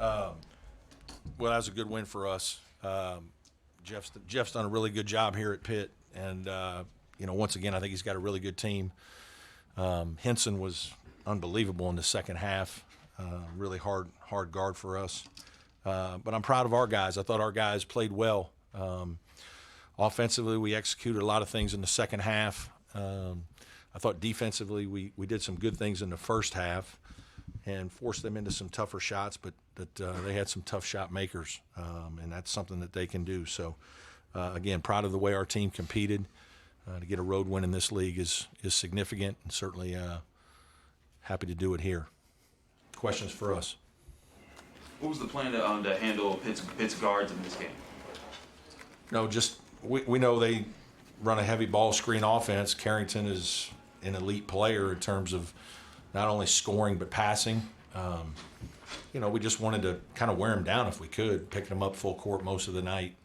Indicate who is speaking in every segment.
Speaker 1: Well, that was a good win for us. Jeff's done a really good job here at Pitt, and once again, I think he's got a really good team. Henson was unbelievable in the second half. Really hard guard for us. But I'm proud of our guys. I thought our guys played well. Offensively, we executed a lot of things in the second half. I thought defensively we did some good things in the first half and forced them into some tougher shots, but they had some tough shot makers, and that's something that they can do. So, again, proud of the way our team competed. To get a road win in this league is significant, and certainly happy to do it here. Questions for us?
Speaker 2: What was the plan to handle Pitt's guards in this game?
Speaker 1: No, just we know they run a heavy ball screen offense. Carrington is an elite player in terms of not only scoring but passing. We just wanted to kind of wear him down if we could, picking him up full court most of the night.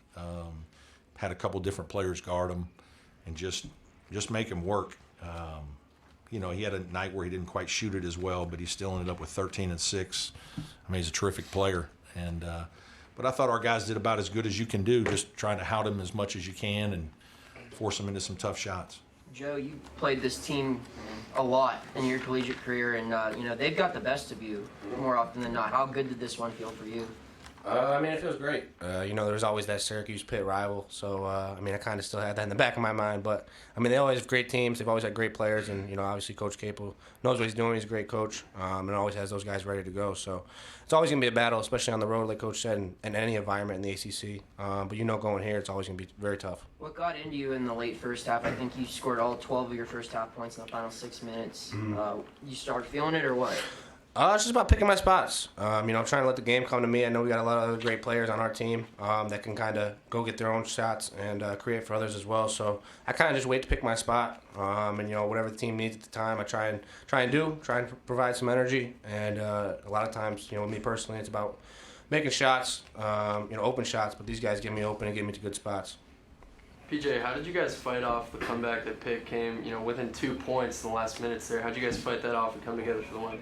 Speaker 1: Had a couple different players guard him and just make him work. He had a night where he didn't quite shoot it as well, but he still ended up with 13 and 6. I mean, he's a terrific player. But I thought our guys did about as good as you can do, just trying to hound him as much as you can and force him into some tough shots.
Speaker 3: Joe, you played this team a lot in your collegiate career, and they've got the best of you more often than not. How good did this one feel for you?
Speaker 4: It feels great. There's always that Syracuse-Pitt rival, so, I kind of still had that in the back of my mind. But, they always have great teams. They've always had great players, and, obviously Coach Capel knows what he's doing. He's a great coach, and always has those guys ready to go. So it's always going to be a battle, especially on the road, like Coach said, in any environment in the ACC. But going here, it's always going to be very tough.
Speaker 3: What got into you in the late first half? I think you scored all 12 of your first half points in the final 6 minutes. You started feeling it or what?
Speaker 4: It's just about picking my spots. Trying to let the game come to me. I know we got a lot of other great players on our team that can kind of go get their own shots and create for others as well. So I kind of just wait to pick my spot. Whatever the team needs at the time, I try and provide some energy. And a lot of times, with me personally, it's about making shots, open shots. But these guys get me open and get me to good spots.
Speaker 5: PJ, how did you guys fight off the comeback that Pitt came, within 2 points in the last minutes there? How did you guys fight that off and come together for the win?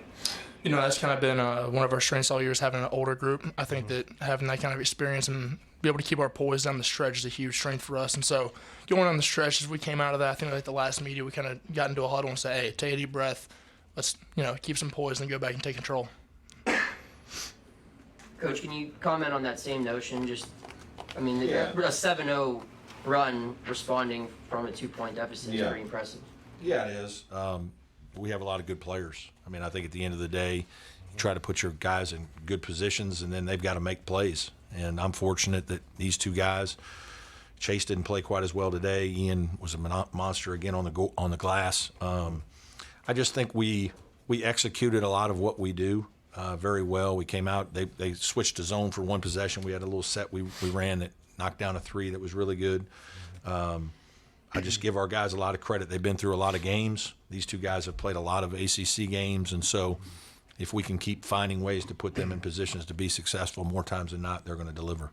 Speaker 6: That's kind of been one of our strengths all year is having an older group. I think that having that kind of experience and be able to keep our poise down the stretch is a huge strength for us. And so going on the stretch, as we came out of that, I think like the last media, we kind of got into a huddle and said, hey, take a deep breath. Let's, keep some poise and go back and take control.
Speaker 3: Coach, can you comment on that same notion? A 7-0 run responding from a 2-point deficit is pretty impressive.
Speaker 1: Yeah, it is. We have a lot of good players. I think at the end of the day, you try to put your guys in good positions, and then they've got to make plays. And I'm fortunate that these two guys, Chase didn't play quite as well today. Ian was a monster again on the glass. I just think we executed a lot of what we do very well. We came out. They switched to zone for one possession. We had a little set we ran that knocked down a three that was really good. I just give our guys a lot of credit. They've been through a lot of games. These two guys have played a lot of ACC games, and so if we can keep finding ways to put them in positions to be successful, more times than not, they're going to deliver.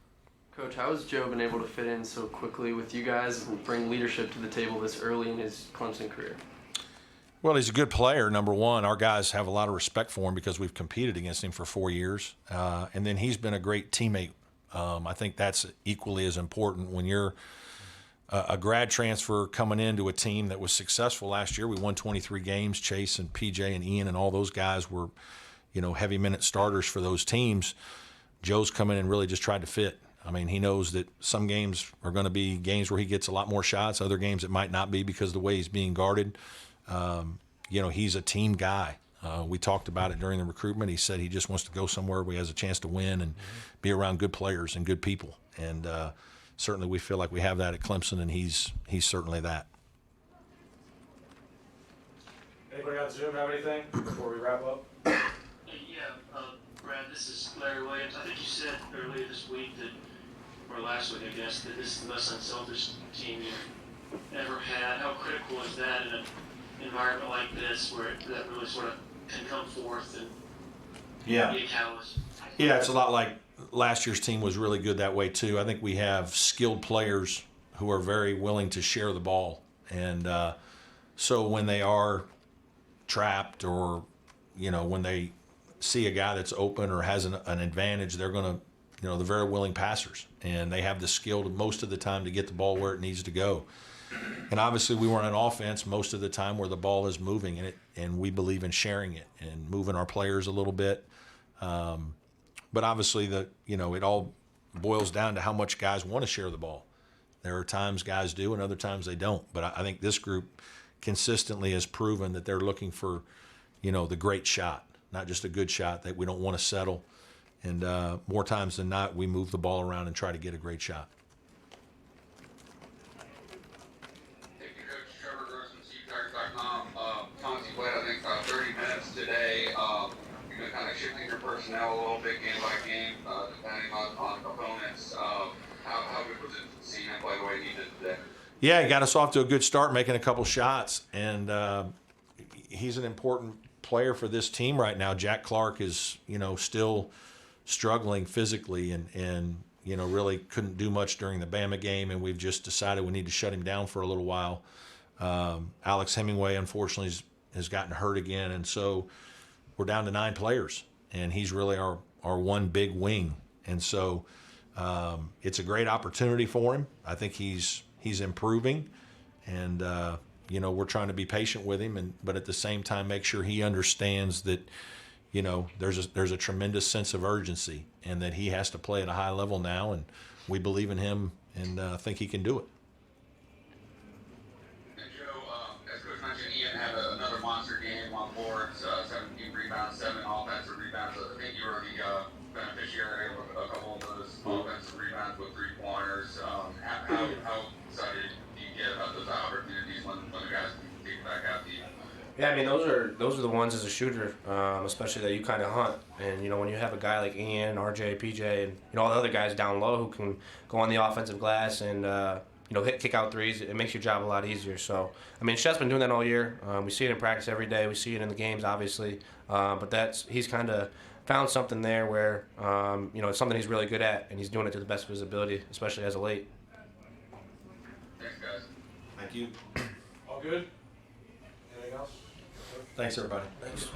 Speaker 5: Coach, how has Joe been able to fit in so quickly with you guys and bring leadership to the table this early in his Clemson career?
Speaker 1: Well, he's a good player, number one. Our guys have a lot of respect for him because we've competed against him for 4 years. And then he's been a great teammate. I think that's equally as important when you're a grad transfer coming into a team that was successful last year. We won 23 games. Chase and PJ and Ian and all those guys were, heavy minute starters for those teams. Joe's come in and really just tried to fit. He knows that some games are going to be games where he gets a lot more shots. Other games it might not be because of the way he's being guarded. He's a team guy. We talked about it during the recruitment. He said he just wants to go somewhere where he has a chance to win and be around good players and good people. And certainly we feel like we have that at Clemson, and he's certainly that.
Speaker 7: Anybody on Zoom have anything before we wrap up?
Speaker 8: Brad, this is Larry Williams. I think you said earlier this week or last week, I guess, that this is the most unselfish team you've ever had. How critical is that in an environment like this where that really sort of can come forth and be a catalyst?
Speaker 1: Yeah, it's a lot like last year's team was really good that way too. I think we have skilled players who are very willing to share the ball. And so when they are trapped or, when they see a guy that's open or has an advantage, they're going to, they're very willing passers, and they have the skill to, most of the time, to get the ball where it needs to go. And obviously, we run an offense most of the time where the ball is moving, and we believe in sharing it and moving our players a little bit. But obviously, it all boils down to how much guys want to share the ball. There are times guys do, and other times they don't. But I think this group consistently has proven that they're looking for, the great shot, not just a good shot, that we don't want to settle. And more times than not, we move the ball around and try to get a great shot.
Speaker 9: Chauncey played, I think, about 30 minutes today. You're going to kind of shifting your personnel a little bit game by game, depending on opponents. How good was it seeing him play the way he did today?
Speaker 1: Yeah, he got us off to a good start, making a couple shots, and he's an important player for this team right now. Jack Clark is, still struggling physically and really couldn't do much during the Bama game, and we've just decided we need to shut him down for a little while. Alex Hemingway, unfortunately, has gotten hurt again, and so we're down to 9 players, and he's really our one big wing. And so it's a great opportunity for him. I think he's improving, and we're trying to be patient with him, but at the same time make sure he understands that there's a tremendous sense of urgency, and that he has to play at a high level now, and we believe in him and think he can do it.
Speaker 9: Ian had another monster game on boards, 17 rebounds, 7 offensive rebounds. I think you were the beneficiary of a couple of those offensive rebounds with 3-pointers. How excited do you get about those opportunities when the guys can take it back out to you?
Speaker 4: Yeah, I mean, those are the ones as a shooter, especially that you kind of hunt. And when you have a guy like Ian, RJ, PJ, and all the other guys down low who can go on the offensive glass and kick out threes, it makes your job a lot easier. So, I mean, Chet's been doing that all year. We see it in practice every day. We see it in the games, obviously. But he's kind of found something there where, it's something he's really good at, and he's doing it to the best of his ability, especially as a late.
Speaker 9: Thanks, guys.
Speaker 1: Thank you.
Speaker 7: All good? Anything else?
Speaker 1: Thanks, everybody.
Speaker 4: Thanks.